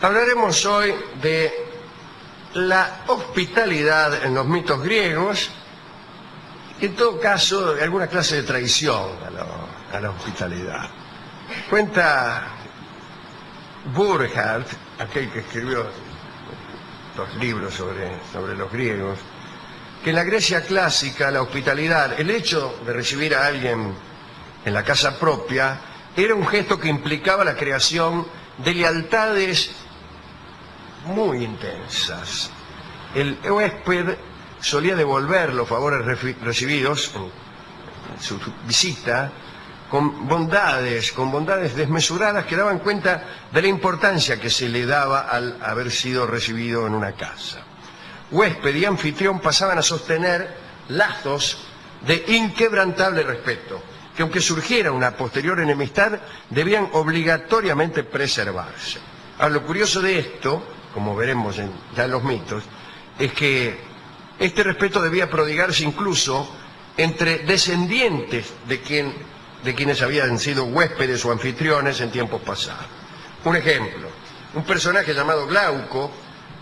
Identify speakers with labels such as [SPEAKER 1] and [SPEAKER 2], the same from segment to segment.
[SPEAKER 1] Hablaremos hoy de la hospitalidad en los mitos griegos, y en todo caso de alguna clase de traición a la hospitalidad. Cuenta Burckhardt, aquel que escribió los libros sobre los griegos, que en la Grecia clásica la hospitalidad, el hecho de recibir a alguien en la casa propia, era un gesto que implicaba la creación de lealtades muy intensas. El huésped solía devolver los favores recibidos en su visita con bondades desmesuradas que daban cuenta de la importancia que se le daba al haber sido recibido en una casa. Huésped y anfitrión pasaban a sostener lazos de inquebrantable respeto, que aunque surgiera una posterior enemistad, debían obligatoriamente preservarse. Ahora, lo curioso de esto, como veremos ya en los mitos, es que este respeto debía prodigarse incluso entre descendientes de quienes habían sido huéspedes o anfitriones en tiempos pasados. Un ejemplo, un personaje llamado Glauco,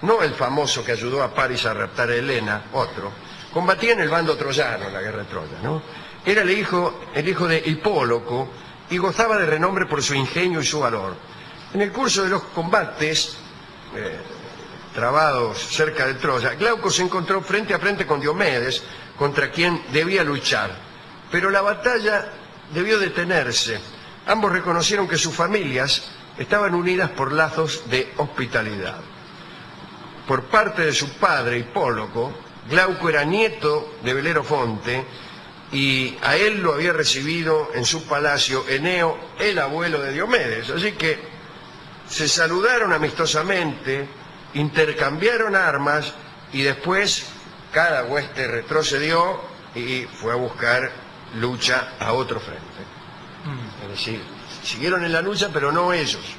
[SPEAKER 1] no el famoso que ayudó a Paris a raptar a Helena, otro, combatía en el bando troyano en la guerra de Troya, ¿no? Era el hijo de Hipóloco y gozaba de renombre por su ingenio y su valor. En el curso de los combates trabados cerca de Troya, Glauco se encontró frente a frente con Diomedes, contra quien debía luchar. Pero la batalla debió detenerse. Ambos reconocieron que sus familias estaban unidas por lazos de hospitalidad. Por parte de su padre, Hipóloco, Glauco era nieto de Belerofonte, y a él lo había recibido en su palacio Eneo, el abuelo de Diomedes. Así que se saludaron amistosamente, intercambiaron armas y después cada hueste retrocedió y fue a buscar lucha a otro frente. Es decir, siguieron en la lucha, pero no ellos.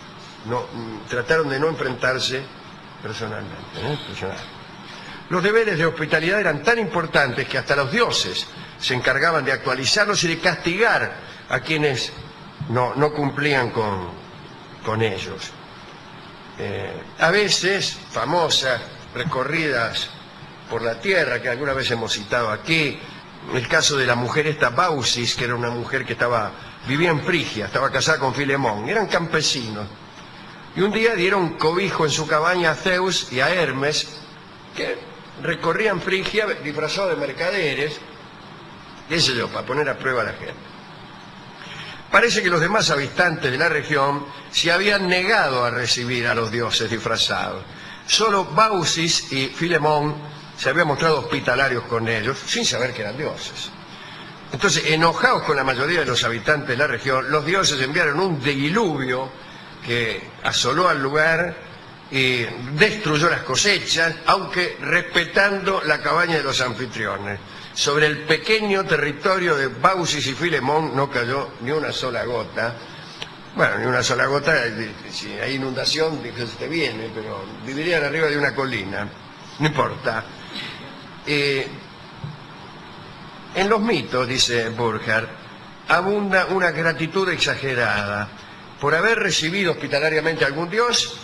[SPEAKER 1] Trataron de no enfrentarse personalmente. Los deberes de hospitalidad eran tan importantes que hasta los dioses se encargaban de actualizarlos y de castigar a quienes no cumplían con ellos. A veces, famosas recorridas por la tierra, que alguna vez hemos citado aquí, el caso de la mujer esta Baucis, que era una mujer que vivía en Frigia, estaba casada con Filemón, eran campesinos, y un día dieron cobijo en su cabaña a Zeus y a Hermes, que recorrían Frigia disfrazados de mercaderes, qué sé yo, para poner a prueba a la gente. Parece que los demás habitantes de la región se habían negado a recibir a los dioses disfrazados. Solo Baucis y Filemón se habían mostrado hospitalarios con ellos, sin saber que eran dioses. Entonces, enojados con la mayoría de los habitantes de la región, los dioses enviaron un diluvio que asoló al lugar y destruyó las cosechas, aunque respetando la cabaña de los anfitriones. Sobre el pequeño territorio de Baucis y Filemón no cayó ni una sola gota. Bueno, ni una sola gota, si hay inundación, te viene, pero vivirían arriba de una colina, no importa. En los mitos, dice Burckhardt, abunda una gratitud exagerada. Por haber recibido hospitalariamente a algún dios,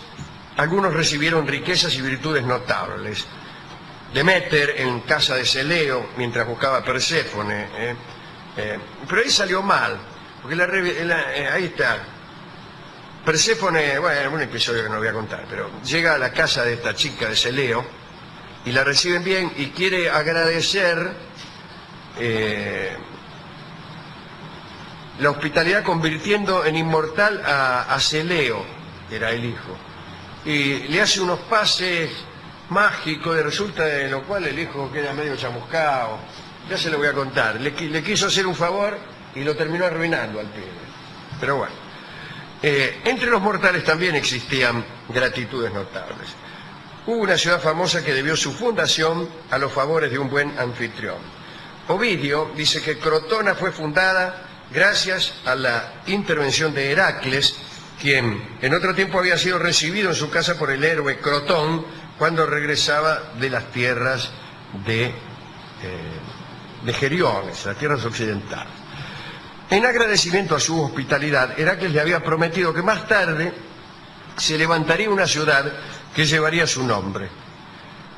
[SPEAKER 1] algunos recibieron riquezas y virtudes notables. Deméter en casa de Celeo, mientras buscaba a Perséfone, pero ahí salió mal, porque ahí está. Perséfone, bueno, un episodio que no voy a contar, pero llega a la casa de esta chica de Celeo y la reciben bien y quiere agradecer la hospitalidad convirtiendo en inmortal a Celeo, que era el hijo, y le hace unos pases mágicos, y resulta de lo cual el hijo queda medio chamuscado. Ya se lo voy a contar. Le quiso hacer un favor y lo terminó arruinando al pibe. Pero bueno, entre los mortales también existían gratitudes notables. Hubo una ciudad famosa que debió su fundación a los favores de un buen anfitrión. Ovidio dice que Crotona fue fundada gracias a la intervención de Heracles, quien en otro tiempo había sido recibido en su casa por el héroe Crotón cuando regresaba de las tierras de Geriones, las tierras occidentales. En agradecimiento a su hospitalidad, Heracles le había prometido que más tarde se levantaría una ciudad que llevaría su nombre.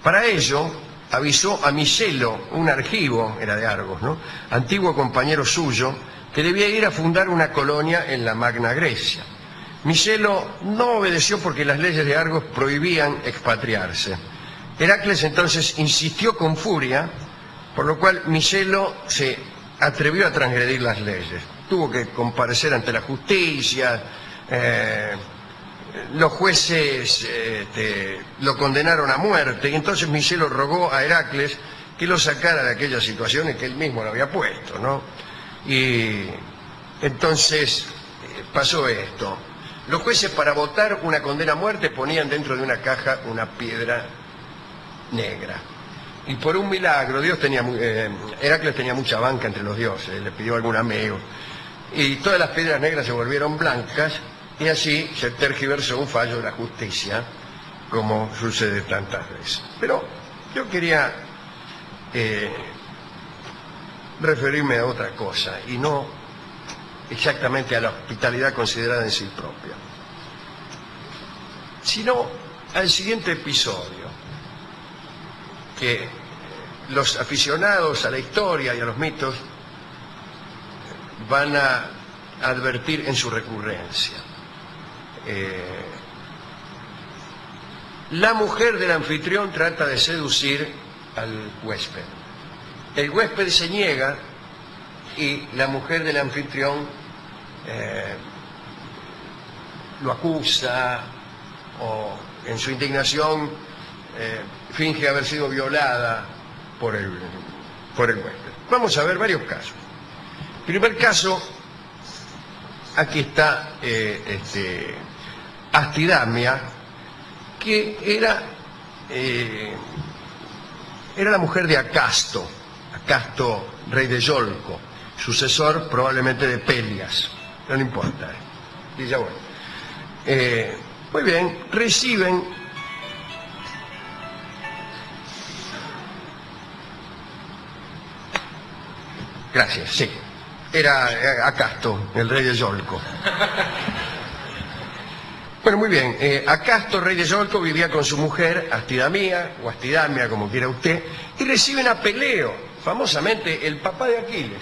[SPEAKER 1] Para ello avisó a Miselo, un argivo, era de Argos, ¿no?, antiguo compañero suyo, que debía ir a fundar una colonia en la Magna Grecia. Miselo no obedeció porque las leyes de Argos prohibían expatriarse. Heracles entonces insistió con furia, por lo cual Miselo se atrevió a transgredir las leyes. Tuvo que comparecer ante la justicia, los jueces lo condenaron a muerte, y entonces Miselo rogó a Heracles que lo sacara de aquella situación en que él mismo lo había puesto, ¿no? Y entonces pasó esto. Los jueces, para votar una condena a muerte, ponían dentro de una caja una piedra negra. Y por un milagro, Heracles tenía mucha banca entre los dioses, le pidió algún amigo, y todas las piedras negras se volvieron blancas, y así se tergiversó un fallo de la justicia, como sucede tantas veces. Pero yo quería referirme a otra cosa, y no exactamente a la hospitalidad considerada en sí propia, sino al siguiente episodio, que los aficionados a la historia y a los mitos van a advertir en su recurrencia. La mujer del anfitrión trata de seducir al huésped. El huésped se niega y la mujer del anfitrión lo acusa, o en su indignación finge haber sido violada por el huésped. Vamos a ver varios casos. Primer caso, aquí está Astidamia, que era la mujer de Acasto, rey de Yolco, sucesor probablemente de Pelias, no le importa. Y ya bueno. Muy bien, reciben gracias, sí. Era Acasto, el rey de Yolco. Bueno, muy bien. Acasto, rey de Yolco, vivía con su mujer, Astidamia, o Astidamia, como quiera usted, y reciben a Peleo, famosamente el papá de Aquiles.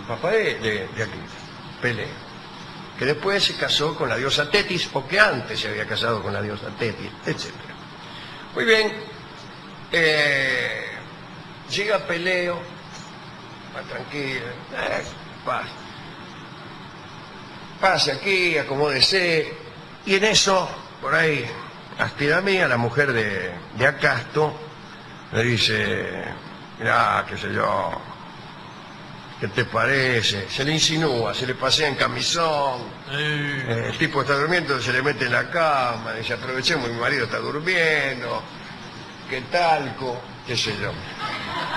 [SPEAKER 1] El papá de Aquiles, Peleo, que después se casó con la diosa Tetis, o que antes se había casado con la diosa Tetis, etc. Muy bien. Llega Peleo, tranquilo, pase aquí, acomódese, y en eso, por ahí, Astidamia, la mujer de Acasto, le dice: mirá, qué sé yo, ¿qué te parece? Se le insinúa, se le pasea en camisón, el tipo está durmiendo, se le mete en la cama, dice: aprovechemos, mi marido está durmiendo, qué talco, qué sé yo.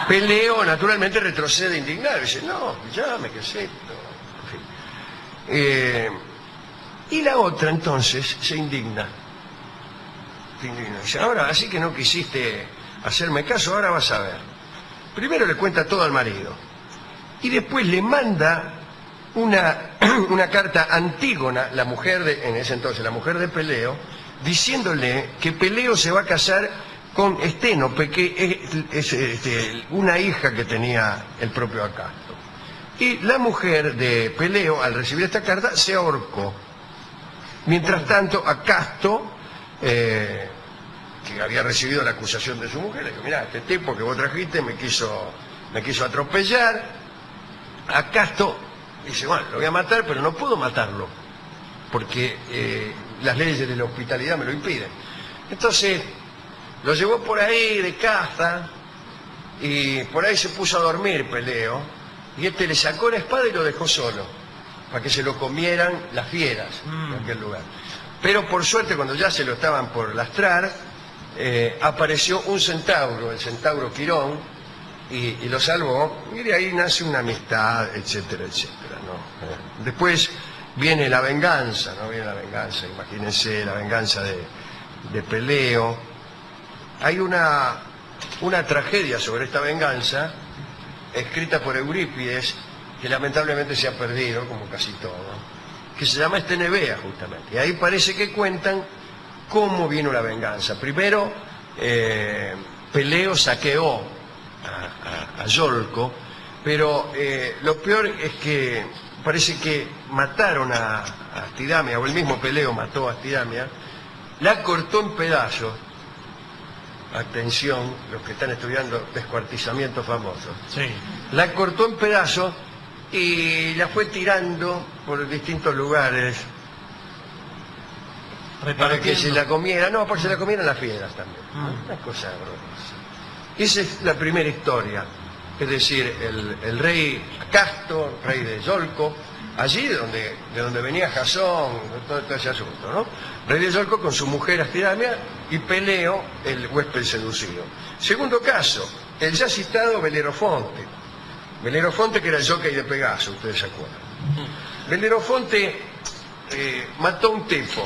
[SPEAKER 1] Peleo naturalmente retrocede indignado, dice: no, llame, ¿qué es esto? En fin. Y la otra entonces se indigna. Dice: ahora, así que no quisiste hacerme caso, ahora vas a ver. Primero le cuenta todo al marido, y después le manda una carta a Antígona, la mujer en ese entonces, la mujer de Peleo, diciéndole que Peleo se va a casar con Esténope, que es una hija que tenía el propio Acasto. Y la mujer de Peleo, al recibir esta carta, se ahorcó. Mientras tanto, Acasto, que había recibido la acusación de su mujer, le dijo: mirá, este tipo que vos trajiste me quiso atropellar. Acasto dice: bueno, lo voy a matar, pero no puedo matarlo, porque las leyes de la hospitalidad me lo impiden. Entonces lo llevó por ahí de caza, y por ahí se puso a dormir Peleo, y le sacó la espada y lo dejó solo, para que se lo comieran las fieras en aquel lugar. Pero por suerte, cuando ya se lo estaban por lastrar, apareció un centauro, el centauro Quirón, y lo salvó, y de ahí nace una amistad, etcétera, etcétera, ¿no? Después viene la venganza, ¿no? Viene la venganza, imagínense, la venganza de Peleo. Hay una tragedia sobre esta venganza, escrita por Eurípides, que lamentablemente se ha perdido, como casi todo, que se llama Estenebea, justamente. Y ahí parece que cuentan cómo vino la venganza. Primero, Peleo saqueó a Yolco, pero lo peor es que parece que mataron a Astidamia, o el mismo Peleo mató a Astidamia, la cortó en pedazos. Atención, los que están estudiando descuartizamiento famoso.
[SPEAKER 2] Sí.
[SPEAKER 1] La cortó en pedazos y la fue tirando por distintos lugares para que se la comiera. No, porque se la comieran las piedras también. Una cosa horrorosa. Esa es la primera historia. Es decir, el rey Castor, rey de Yolco, allí de donde venía Jasón, todo ese asunto, ¿no? Rey de Yolco con su mujer Astidamia y Peleo, el huésped seducido. Segundo caso, el ya citado Belerofonte. Belerofonte, que era el jockey de Pegaso, ustedes se acuerdan. Belerofonte mató a un tipo.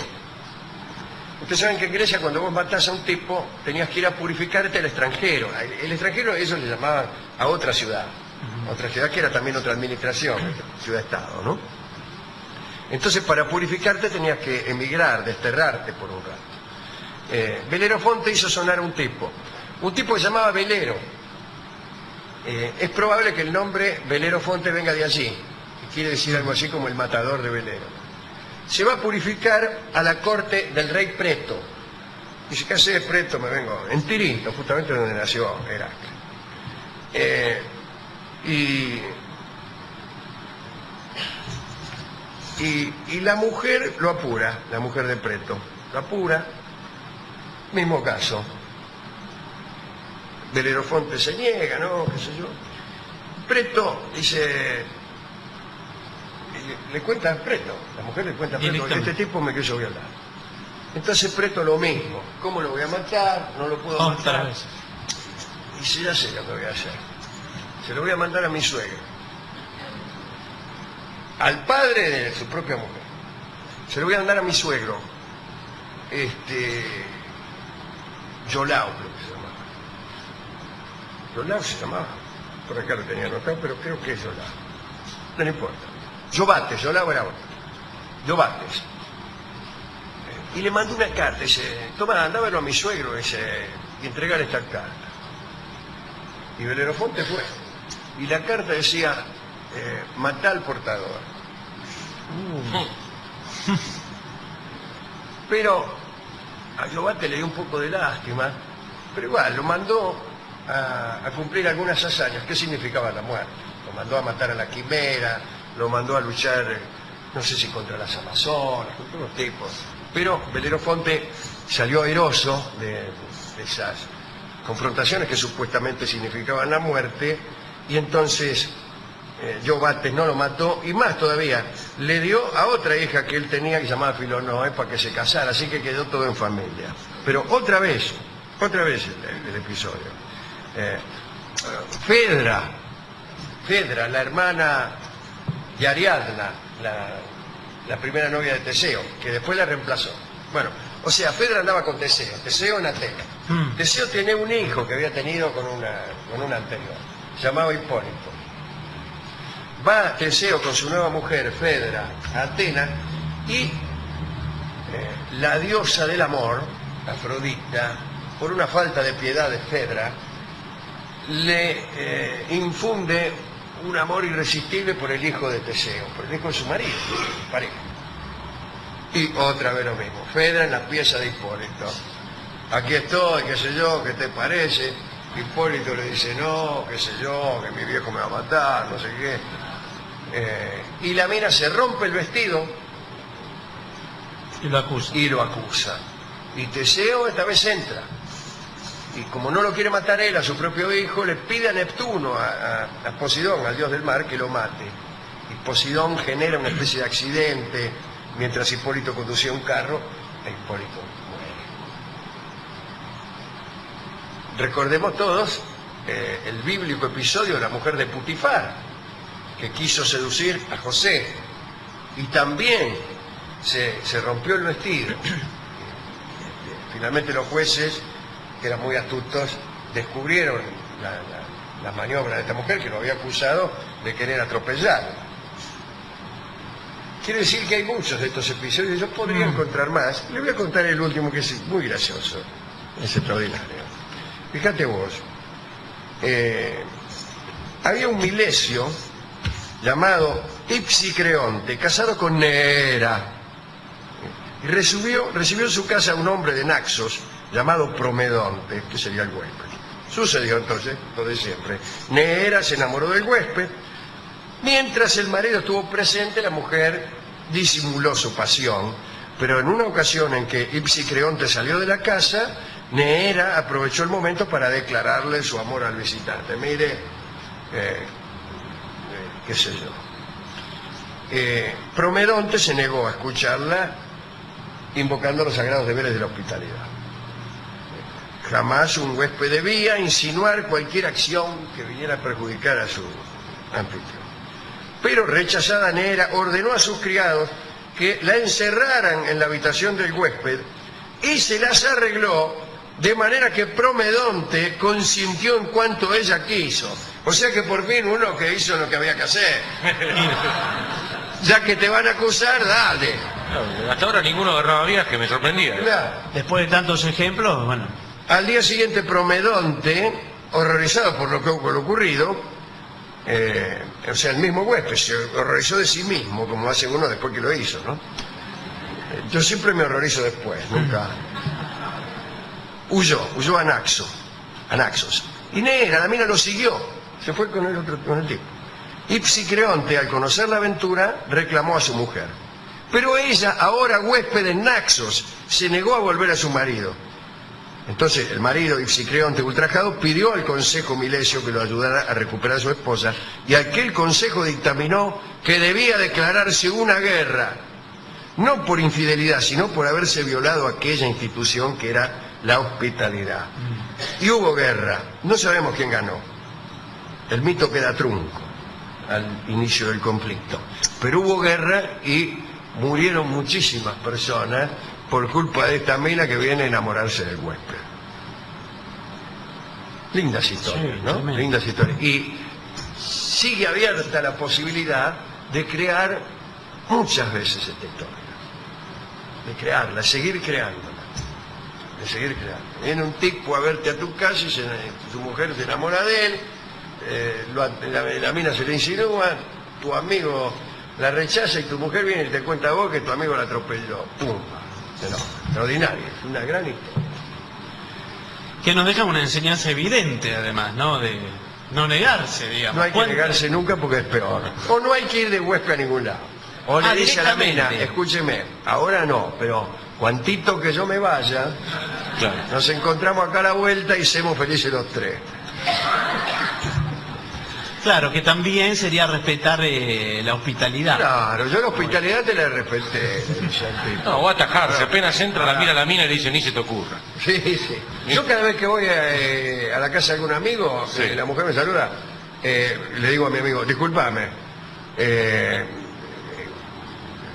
[SPEAKER 1] Ustedes saben que en Grecia, cuando vos matás a un tipo, tenías que ir a purificarte al extranjero. El extranjero, ellos le llamaban a otra ciudad que era también otra administración, ciudad-estado, ¿no? Entonces, para purificarte tenías que emigrar, desterrarte por un rato. Belerofonte hizo sonar a un tipo que se llamaba Belero. Es probable que el nombre Belerofonte venga de allí, que quiere decir algo así como el matador de Belero. Se va a purificar a la corte del rey Preto. Dice, ¿qué hace Preto? Me vengo en Tirinto, justamente donde nació Heracles. Y la mujer lo apura, la mujer de Preto, lo apura, mismo caso. Belerofonte se niega, ¿no? ¿Qué sé yo? Preto dice, le cuenta a Preto, la mujer le cuenta a Preto, este tipo me quiso violar. Entonces Preto lo mismo, ¿cómo lo voy a matar? No lo puedo matar. Y si ya sé lo que voy a hacer, se lo voy a mandar a mi suegro, al padre de su propia mujer, se lo voy a mandar a mi suegro, Yolao, creo que se llamaba. Yolao se llamaba, por acá lo tenía anotado, pero creo que es Yolao, no importa. Yobates, Yolao era otro, Yobates. Y le mandó una carta, dice, toma, anda a verlo a mi suegro, dice, y entregar esta carta. Y Belerofonte fue. Y la carta decía, matá al portador. Pero a Yobate le dio un poco de lástima, pero igual lo mandó a cumplir algunas hazañas. ¿Qué significaba la muerte? Lo mandó a matar a la quimera, lo mandó a luchar, no sé si contra las amazonas, contra unos tipos. Pero Belerofonte salió airoso de esas confrontaciones que supuestamente significaban la muerte, y entonces Yobates no lo mató, y más todavía, le dio a otra hija que él tenía que se llamaba Filonoe para que se casara, así que quedó todo en familia. Pero otra vez el episodio. Fedra, la hermana de Ariadna, la primera novia de Teseo, que después la reemplazó. Bueno, o sea, Fedra andaba con Teseo en Atenas. Teseo tenía un hijo que había tenido con una anterior, llamado Hipólito. Va Teseo con su nueva mujer, Fedra, a Atenas, y la diosa del amor, Afrodita, por una falta de piedad de Fedra, le infunde un amor irresistible por el hijo de Teseo, por el hijo de su marido, pareja. Y otra vez lo mismo, Fedra en las piezas de Hipólito. Aquí estoy, qué sé yo, ¿qué te parece? Hipólito le dice, no, qué sé yo, que mi viejo me va a matar, no sé qué. Y la mina se rompe el vestido
[SPEAKER 2] y lo acusa.
[SPEAKER 1] Y Teseo esta vez entra. Y como no lo quiere matar él, a su propio hijo, le pide a Neptuno, a Poseidón, al dios del mar, que lo mate. Y Poseidón genera una especie de accidente mientras Hipólito conducía un carro, e Hipólito muere. Recordemos todos el bíblico episodio de la mujer de Putifar, que quiso seducir a José, y también se rompió el vestido. Finalmente los jueces, que eran muy astutos, descubrieron la maniobra de esta mujer, que lo había acusado de querer atropellarla. Quiere decir que hay muchos de estos episodios, yo podría encontrar más. Le voy a contar el último, que es muy gracioso, es extraordinario. Fíjate vos, había un Milesio llamado Ipsicreonte, casado con Neera, y recibió en su casa un hombre de Naxos llamado Promedonte, que sería el huésped. Sucedió entonces lo de siempre. Neera se enamoró del huésped. Mientras el marido estuvo presente, la mujer disimuló su pasión, pero en una ocasión en que Ipsicreonte salió de la casa, Neera aprovechó el momento para declararle su amor al visitante. Mire, qué sé yo. Promedonte se negó a escucharla, invocando los sagrados deberes de la hospitalidad. Jamás un huésped debía insinuar cualquier acción que viniera a perjudicar a su anfitrión. Pero rechazada Neera ordenó a sus criados que la encerraran en la habitación del huésped y se las arregló de manera que Promedonte consintió en cuanto ella quiso. O sea que por fin uno que hizo lo que había que hacer. Ya que te van a acusar, dale.
[SPEAKER 3] Hasta ahora ninguno agarraba viaje, me sorprendía.
[SPEAKER 1] Claro.
[SPEAKER 2] Después de tantos ejemplos, bueno.
[SPEAKER 1] Al día siguiente Promedonte, horrorizado por lo ocurrido, o sea, el mismo huésped se horrorizó de sí mismo, como hace uno después que lo hizo, ¿no? Yo siempre me horrorizo después, nunca. Huyó a Naxos. Y Neera, la mina, lo siguió, se fue con el tipo. Ipsicreonte, al conocer la aventura, reclamó a su mujer. Pero ella, ahora huésped en Naxos, se negó a volver a su marido. Entonces el marido, Ipsicreonte, ultrajado, pidió al consejo Milesio que lo ayudara a recuperar a su esposa, y aquel consejo dictaminó que debía declararse una guerra, no por infidelidad, sino por haberse violado aquella institución que era la hospitalidad. Y hubo guerra, no sabemos quién ganó. El mito queda trunco al inicio del conflicto, pero hubo guerra y murieron muchísimas personas por culpa de esta mina que viene a enamorarse del huésped. Lindas historias,
[SPEAKER 2] Sí,
[SPEAKER 1] ¿no?
[SPEAKER 2] tremendo.
[SPEAKER 1] Lindas historias. Y sigue abierta la posibilidad de crear muchas veces esta historia. De crearla, seguir creándola. De seguir creando. Viene un tipo a verte a tu casa y tu mujer se enamora de él, la mina se le insinúa, tu amigo la rechaza y tu mujer viene y te cuenta a vos que tu amigo la atropelló. ¡Pum! No, extraordinario, es una gran historia.
[SPEAKER 2] Que nos deja una enseñanza evidente, además, ¿no? De no negarse, digamos.
[SPEAKER 1] No hay que negarse nunca porque es peor. O no hay que ir de huésped a ningún lado. O le dice a la mina,
[SPEAKER 2] directamente.
[SPEAKER 1] escúcheme, ahora no, pero cuantito que yo me vaya,
[SPEAKER 3] Claro.
[SPEAKER 1] nos encontramos acá a la vuelta y seamos felices los tres.
[SPEAKER 2] Claro, que también sería respetar la hospitalidad.
[SPEAKER 1] Claro, yo la hospitalidad te la respeté. le dice al tipo.
[SPEAKER 3] No, va a atajarse, apenas entra, la mira a la mina y le dice, ni se te ocurra.
[SPEAKER 1] Sí, sí. Yo cada vez que voy a la casa de algún amigo,
[SPEAKER 3] Sí.
[SPEAKER 1] la mujer me saluda, le digo a mi amigo, discúlpame,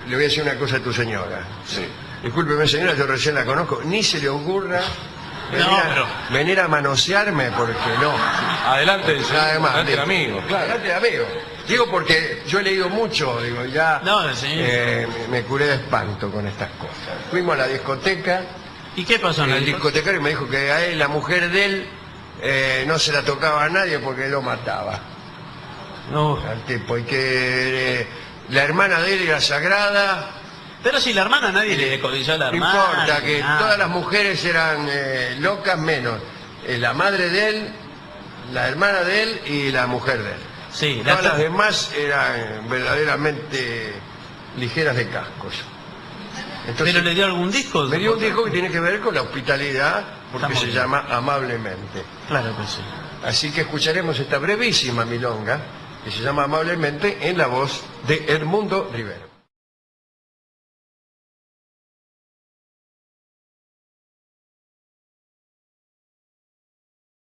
[SPEAKER 1] le voy a decir una cosa a tu señora.
[SPEAKER 3] Sí.
[SPEAKER 1] Discúlpeme, señora, yo recién la conozco, ni se le ocurra venir a manosearme porque no.
[SPEAKER 3] Adelante,
[SPEAKER 1] Nada más,
[SPEAKER 3] adelante el
[SPEAKER 1] digo.
[SPEAKER 3] amigo, claro.
[SPEAKER 1] Adelante el amigo. Digo porque yo he leído mucho, digo, ya
[SPEAKER 2] No, señor.
[SPEAKER 1] me curé de espanto con estas cosas. Fuimos a la discoteca.
[SPEAKER 2] ¿Y qué pasó en
[SPEAKER 1] El
[SPEAKER 2] el
[SPEAKER 1] discotecario me dijo que a él, la mujer de él, no se la tocaba a nadie porque lo mataba
[SPEAKER 2] No.
[SPEAKER 1] al tipo, y que la hermana de él era sagrada.
[SPEAKER 2] Pero si la hermana nadie le decodició a la
[SPEAKER 1] No
[SPEAKER 2] hermana.
[SPEAKER 1] importa, que
[SPEAKER 2] nada.
[SPEAKER 1] todas las mujeres eran locas menos la madre de él, la hermana de él y la mujer de él.
[SPEAKER 2] Sí,
[SPEAKER 1] Todas las demás eran verdaderamente ligeras de cascos. Entonces,
[SPEAKER 2] ¿Pero le dio algún disco?
[SPEAKER 1] me dio un disco que tiene que ver con la hospitalidad, porque
[SPEAKER 2] Está muy
[SPEAKER 1] se
[SPEAKER 2] bien.
[SPEAKER 1] llama Amablemente.
[SPEAKER 2] Claro que sí.
[SPEAKER 1] Así que escucharemos esta brevísima milonga, que se llama Amablemente, en la voz de Edmundo Rivero.